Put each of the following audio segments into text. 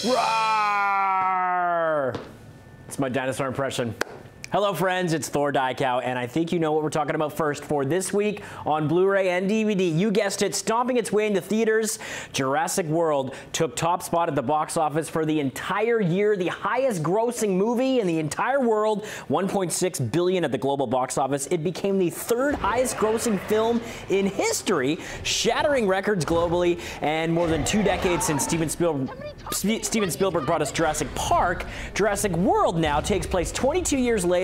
Roar! It's my dinosaur impression. Hello friends, it's Thor Diecow, and I think you know what we're talking about first for this week on Blu-ray and DVD. You guessed it, stomping its way into theaters, Jurassic World took top spot at the box office for the entire year, the highest grossing movie in the entire world, $1.6 billion at the global box office. It became the third highest grossing film in history, shattering records globally, and more than 2 decades since Steven Spielberg brought us Jurassic Park, Jurassic World now takes place 22 years later,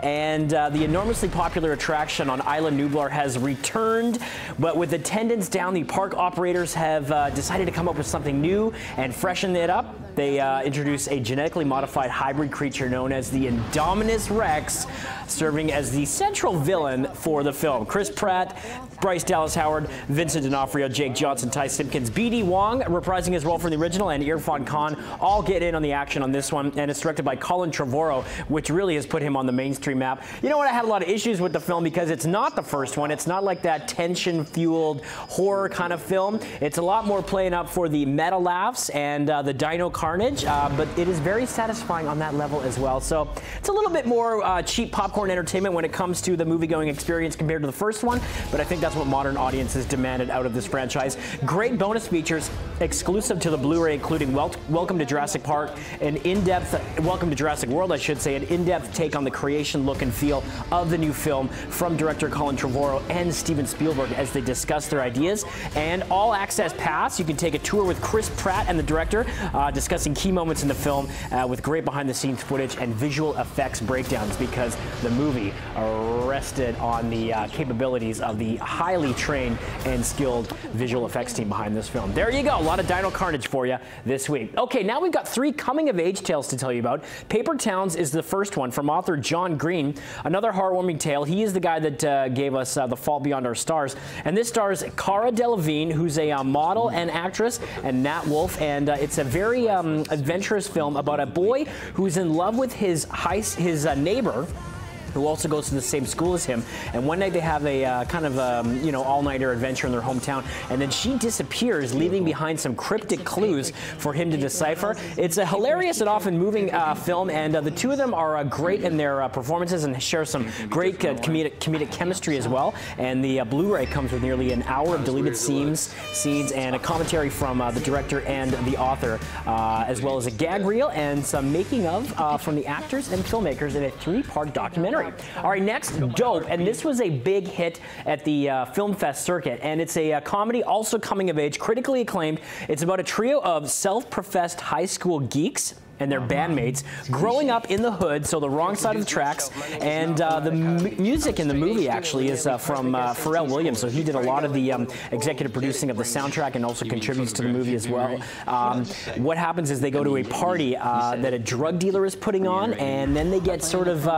and the enormously popular attraction on Isla Nublar has returned, but with attendance down, the park operators have decided to come up with something new and freshen it up. They introduced a genetically modified hybrid creature known as the Indominus Rex, serving as the central villain for the film. Chris Pratt, Bryce Dallas Howard, Vincent D'Onofrio, Jake Johnson, Ty Simpkins, B.D. Wong reprising his role from the original, and Irfan Khan all get in on the action on this one, and it's directed by Colin Trevorrow, which really has put him on the mainstream map. You know what? I had a lot of issues with the film because it's not the first one. It's not like that tension-fueled horror kind of film. It's a lot more playing up for the meta laughs and the dino carnage, but it is very satisfying on that level as well. So it's a little bit more cheap popcorn entertainment when it comes to the movie-going experience compared to the first one, but I think that's what modern audiences demanded out of this franchise. Great bonus features exclusive to the Blu-ray, including Welcome to Jurassic Park, an in-depth, Welcome to Jurassic World, I should say, an in-depth take on the creation, look, and feel of the new film from director Colin Trevorrow and Steven Spielberg as they discuss their ideas. And all access pass, you can take a tour with Chris Pratt and the director, discussing key moments in the film with great behind-the-scenes footage and visual effects breakdowns, because the movie rested on the capabilities of the highly trained and skilled visual effects team behind this film. There you go, a lot of dino carnage for you this week. Okay, now we've got 3 coming-of-age tales to tell you about. Paper Towns is the first one from author John Green, another heartwarming tale. He is the guy that gave us The Fault Beyond Our Stars, and this stars Cara Delevingne, who's a model and actress, and Nat Wolff, and it's a very adventurous film about a boy who's in love with his neighbor, who also goes to the same school as him, and one night they have a kind of all-nighter adventure in their hometown, and then she disappears, leaving behind some cryptic clues for him to decipher. It's a hilarious and often moving film, and the two of them are great in their performances and share some great comedic chemistry as well. And the Blu-ray comes with nearly an hour of deleted scenes, and a commentary from the director and the author, as well as a gag reel and some making of from the actors and filmmakers in a 3-part documentary. All right, next, Dope, and this was a big hit at the Film Fest circuit, and it's a comedy, also coming of age, critically acclaimed. It's about a trio of self-professed high school geeks and their bandmates growing up in the hood, so the wrong side of the tracks. And the music in the movie actually is from Pharrell Williams, so he did a lot of the executive producing of the soundtrack and also contributes to the movie as well. What happens is they go to a party that a drug dealer is putting on, and then they get sort of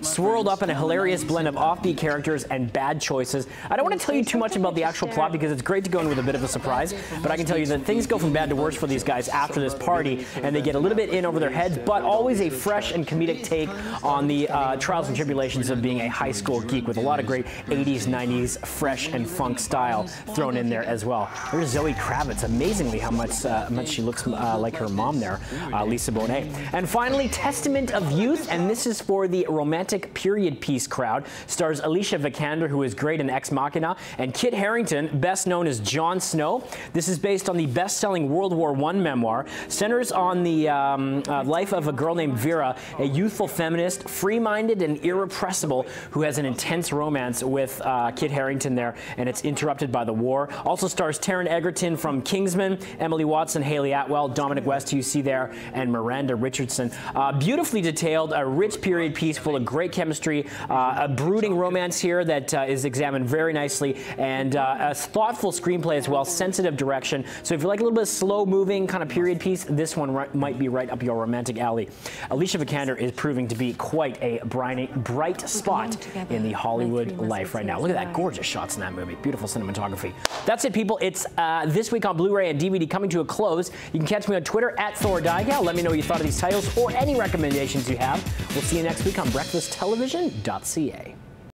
swirled up in a hilarious blend of offbeat characters and bad choices. I don't want to tell you too much about the actual plot because it's great to go in with a bit of a surprise, but I can tell you that things go from bad to worse for these guys after this party, and they get a little bit in over their heads, but always a fresh and comedic take on the trials and tribulations of being a high school geek, with a lot of great 80s, 90s fresh and funk style thrown in there as well. There's Zoe Kravitz, amazingly how much she looks like her mom there, Lisa Bonet. And finally, Testament of Youth, and this is for the romantic period piece crowd. Stars Alicia Vikander, who is great in Ex Machina, and Kit Harington, best known as Jon Snow. This is based on the best-selling World War I memoir, centers on the life of a girl named Vera, a youthful feminist, free-minded and irrepressible, who has an intense romance with Kit Harington there, and it's interrupted by the war. Also stars Taron Egerton from Kingsman, Emily Watson, Haley Atwell, Dominic West, who you see there, and Miranda Richardson. Beautifully detailed, a rich period piece full of great chemistry, a brooding romance here that is examined very nicely, and a thoughtful screenplay as well, sensitive direction. So if you like a little bit of slow-moving kind of period piece, this one might be right up your romantic alley. Alicia Vikander is proving to be quite a bright spot in the Hollywood life right now. Look at that, gorgeous shots in that movie. Beautiful cinematography. That's it, people. It's this week on Blu-ray and DVD coming to a close. You can catch me on Twitter at Thor Diecow. Let me know what you thought of these titles or any recommendations you have. We'll see you next week on BreakfastTelevision.ca.